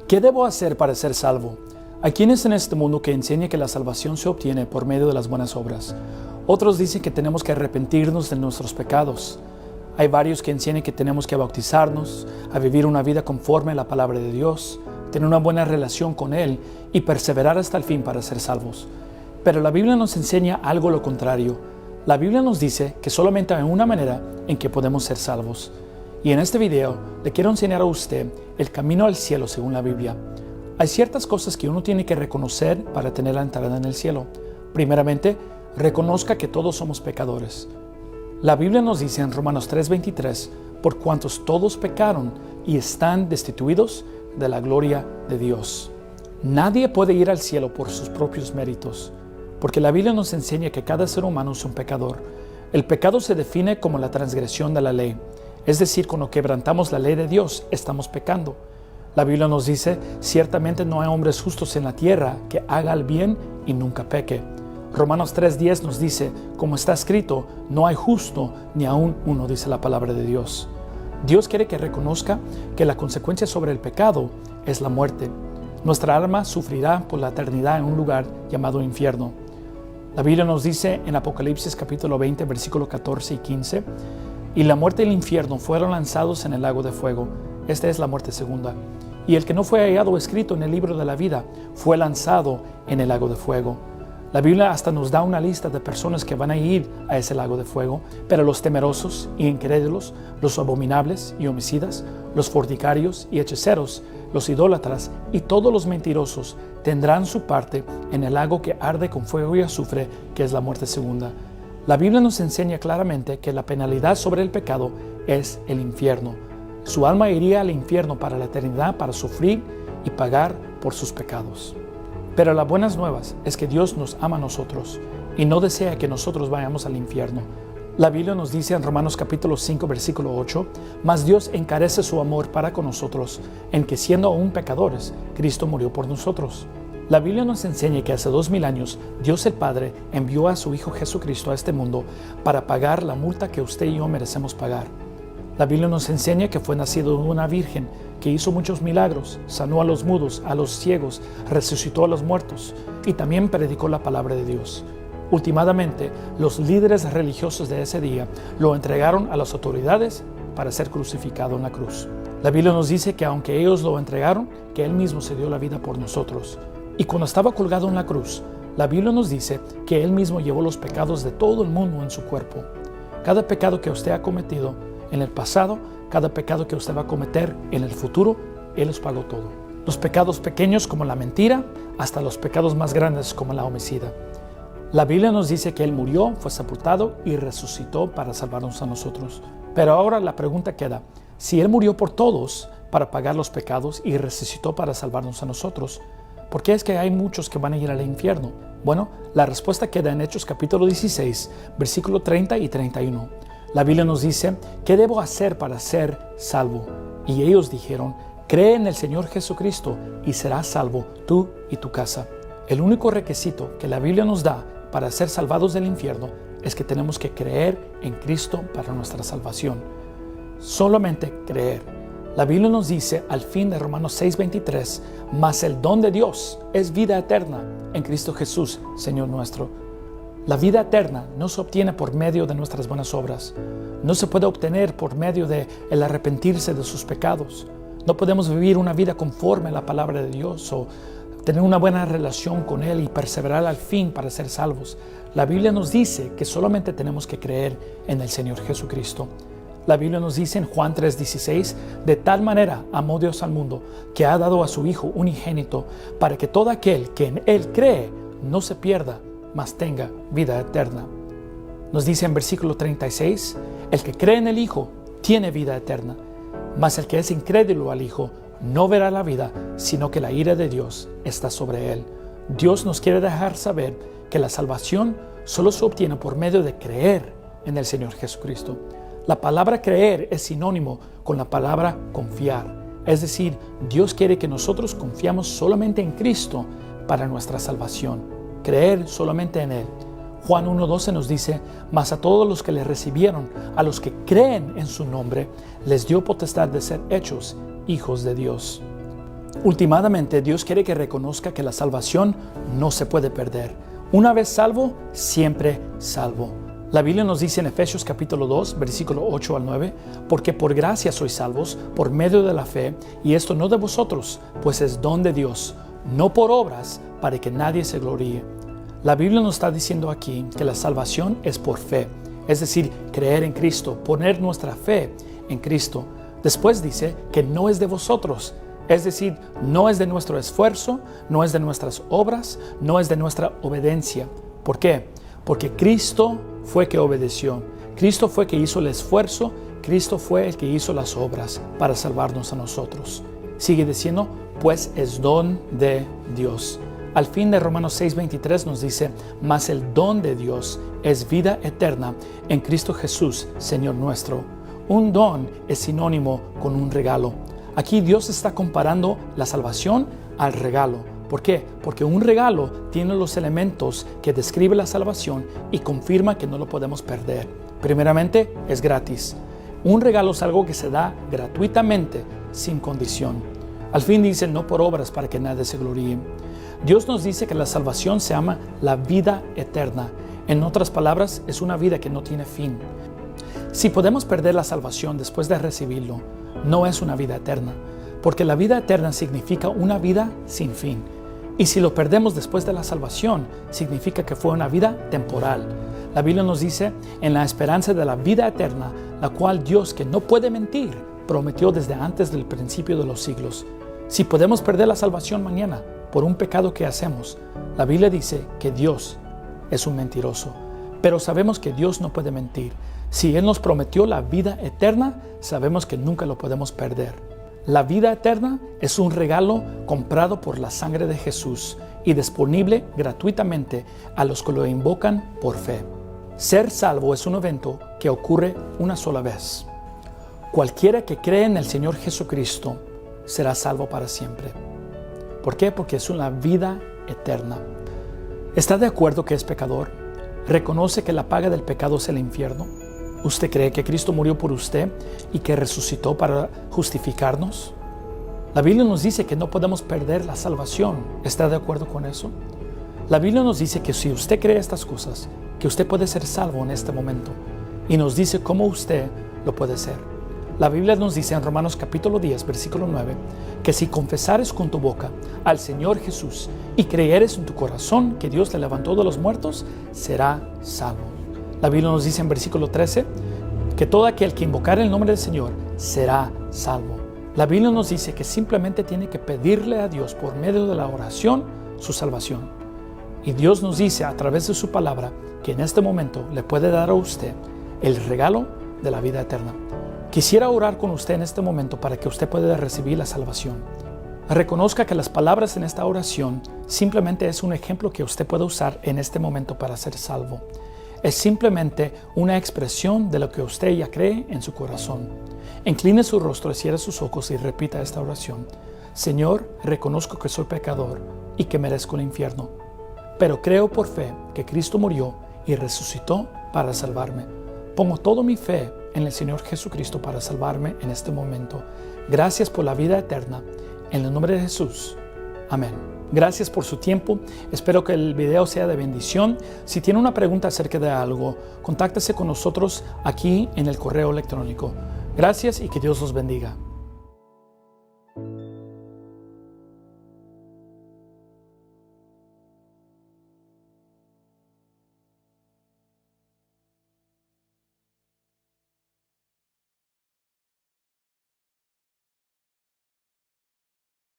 ¿Qué debo hacer para ser salvo? Hay quienes en este mundo que enseñan que la salvación se obtiene por medio de las buenas obras. Otros dicen que tenemos que arrepentirnos de nuestros pecados. Hay varios que enseñan que tenemos que bautizarnos, a vivir una vida conforme a la palabra de Dios, tener una buena relación con Él y perseverar hasta el fin para ser salvos. Pero la Biblia nos enseña algo lo contrario. La Biblia nos dice que solamente hay una manera en que podemos ser salvos. Y en este video le quiero enseñar a usted el camino al cielo según la Biblia. Hay ciertas cosas que uno tiene que reconocer para tener la entrada en el cielo. Primeramente, reconozca que todos somos pecadores. La Biblia nos dice en Romanos 3:23, por cuantos todos pecaron y están destituidos de la gloria de Dios. Nadie puede ir al cielo por sus propios méritos, porque la Biblia nos enseña que cada ser humano es un pecador. El pecado se define como la transgresión de la ley. Es decir, cuando quebrantamos la ley de Dios, estamos pecando. La Biblia nos dice, ciertamente no hay hombres justos en la tierra que haga el bien y nunca peque. Romanos 3:10 nos dice, como está escrito, no hay justo ni aún uno, dice la palabra de Dios. Dios quiere que reconozca que la consecuencia sobre el pecado es la muerte. Nuestra alma sufrirá por la eternidad en un lugar llamado infierno. La Biblia nos dice en Apocalipsis capítulo 20, versículos 14 y 15, y la muerte y el infierno fueron lanzados en el lago de fuego. Esta es la muerte segunda. Y el que no fue hallado escrito en el libro de la vida fue lanzado en el lago de fuego. La Biblia hasta nos da una lista de personas que van a ir a ese lago de fuego, pero los temerosos y incrédulos, los abominables y homicidas, los fornicarios y hechiceros, los idólatras y todos los mentirosos tendrán su parte en el lago que arde con fuego y azufre, que es la muerte segunda. La Biblia nos enseña claramente que la penalidad sobre el pecado es el infierno. Su alma iría al infierno para la eternidad para sufrir y pagar por sus pecados. Pero las buenas nuevas es que Dios nos ama a nosotros y no desea que nosotros vayamos al infierno. La Biblia nos dice en Romanos capítulo 5, versículo 8, mas Dios encarece su amor para con nosotros, en que siendo aún pecadores, Cristo murió por nosotros. La Biblia nos enseña que hace 2000 años Dios el Padre envió a su Hijo Jesucristo a este mundo para pagar la multa que usted y yo merecemos pagar. La Biblia nos enseña que fue nacido de una virgen que hizo muchos milagros, sanó a los mudos, a los ciegos, resucitó a los muertos y también predicó la palabra de Dios. Últimamente, los líderes religiosos de ese día lo entregaron a las autoridades para ser crucificado en la cruz. La Biblia nos dice que aunque ellos lo entregaron, que Él mismo se dio la vida por nosotros. Y cuando estaba colgado en la cruz, la Biblia nos dice que Él mismo llevó los pecados de todo el mundo en su cuerpo. Cada pecado que usted ha cometido en el pasado, cada pecado que usted va a cometer en el futuro, Él los pagó todo. Los pecados pequeños como la mentira, hasta los pecados más grandes como la homicida. La Biblia nos dice que Él murió, fue sepultado y resucitó para salvarnos a nosotros. Pero ahora la pregunta queda, si Él murió por todos para pagar los pecados y resucitó para salvarnos a nosotros, ¿por qué es que hay muchos que van a ir al infierno? Bueno, la respuesta queda en Hechos capítulo 16, versículo 30 y 31. La Biblia nos dice, ¿qué debo hacer para ser salvo? Y ellos dijeron, cree en el Señor Jesucristo y serás salvo tú y tu casa. El único requisito que la Biblia nos da para ser salvados del infierno es que tenemos que creer en Cristo para nuestra salvación. Solamente creer. La Biblia nos dice al fin de Romanos 6:23, mas el don de Dios es vida eterna en Cristo Jesús, Señor nuestro. La vida eterna no se obtiene por medio de nuestras buenas obras. No se puede obtener por medio de el arrepentirse de sus pecados. No podemos vivir una vida conforme a la palabra de Dios o tener una buena relación con Él y perseverar al fin para ser salvos. La Biblia nos dice que solamente tenemos que creer en el Señor Jesucristo. La Biblia nos dice en Juan 3:16, de tal manera amó Dios al mundo que ha dado a su Hijo unigénito para que todo aquel que en Él cree no se pierda, mas tenga vida eterna. Nos dice en versículo 36, el que cree en el Hijo tiene vida eterna, mas el que es incrédulo al Hijo no verá la vida, sino que la ira de Dios está sobre él. Dios nos quiere dejar saber que la salvación solo se obtiene por medio de creer en el Señor Jesucristo. La palabra creer es sinónimo con la palabra confiar. Es decir, Dios quiere que nosotros confiamos solamente en Cristo para nuestra salvación. Creer solamente en Él. Juan 1:12 nos dice, mas a todos los que le recibieron, a los que creen en su nombre, les dio potestad de ser hechos hijos de Dios. Últimamente, Dios quiere que reconozca que la salvación no se puede perder. Una vez salvo, siempre salvo. La Biblia nos dice en Efesios capítulo 2, versículo 8 al 9, porque por gracia sois salvos por medio de la fe, y esto no de vosotros, pues es don de Dios, no por obras, para que nadie se gloríe. La Biblia nos está diciendo aquí que la salvación es por fe, es decir, creer en Cristo, poner nuestra fe en Cristo. Después dice que no es de vosotros, es decir, no es de nuestro esfuerzo, no es de nuestras obras, no es de nuestra obediencia. ¿Por qué? Porque Cristo fue que obedeció, Cristo fue que hizo el esfuerzo, Cristo fue el que hizo las obras para salvarnos a nosotros. Sigue diciendo, pues es don de Dios. Al fin de Romanos 6:23 nos dice, mas el don de Dios es vida eterna en Cristo Jesús, Señor nuestro. Un don es sinónimo con un regalo. Aquí Dios está comparando la salvación al regalo. ¿Por qué? Porque un regalo tiene los elementos que describe la salvación y confirma que no lo podemos perder. Primeramente, es gratis. Un regalo es algo que se da gratuitamente, sin condición. Al fin dice, no por obras para que nadie se gloríe. Dios nos dice que la salvación se llama la vida eterna. En otras palabras, es una vida que no tiene fin. Si podemos perder la salvación después de recibirlo, no es una vida eterna, porque la vida eterna significa una vida sin fin. Y si lo perdemos después de la salvación, significa que fue una vida temporal. La Biblia nos dice, en la esperanza de la vida eterna, la cual Dios, que no puede mentir, prometió desde antes del principio de los siglos. Si podemos perder la salvación mañana por un pecado que hacemos, la Biblia dice que Dios es un mentiroso. Pero sabemos que Dios no puede mentir. Si Él nos prometió la vida eterna, sabemos que nunca lo podemos perder. La vida eterna es un regalo comprado por la sangre de Jesús y disponible gratuitamente a los que lo invocan por fe. Ser salvo es un evento que ocurre una sola vez. Cualquiera que cree en el Señor Jesucristo será salvo para siempre. ¿Por qué? Porque es una vida eterna. ¿Está de acuerdo que es pecador? ¿Reconoce que la paga del pecado es el infierno? ¿Usted cree que Cristo murió por usted y que resucitó para justificarnos? La Biblia nos dice que no podemos perder la salvación. ¿Está de acuerdo con eso? La Biblia nos dice que si usted cree estas cosas, que usted puede ser salvo en este momento. Y nos dice cómo usted lo puede ser. La Biblia nos dice en Romanos capítulo 10, versículo 9, que si confesares con tu boca al Señor Jesús y creyeres en tu corazón que Dios le levantó de los muertos, será salvo. La Biblia nos dice en versículo 13 que todo aquel que invocar el nombre del Señor será salvo. La Biblia nos dice que simplemente tiene que pedirle a Dios por medio de la oración su salvación. Y Dios nos dice a través de su palabra que en este momento le puede dar a usted el regalo de la vida eterna. Quisiera orar con usted en este momento para que usted pueda recibir la salvación. Reconozca que las palabras en esta oración simplemente es un ejemplo que usted puede usar en este momento para ser salvo. Es simplemente una expresión de lo que usted ya cree en su corazón. Incline su rostro, cierre sus ojos y repita esta oración. Señor, reconozco que soy pecador y que merezco el infierno, pero creo por fe que Cristo murió y resucitó para salvarme. Pongo toda mi fe en el Señor Jesucristo para salvarme en este momento. Gracias por la vida eterna. En el nombre de Jesús. Amén. Gracias por su tiempo. Espero que el video sea de bendición. Si tiene una pregunta acerca de algo, contáctese con nosotros aquí en el correo electrónico. Gracias y que Dios los bendiga.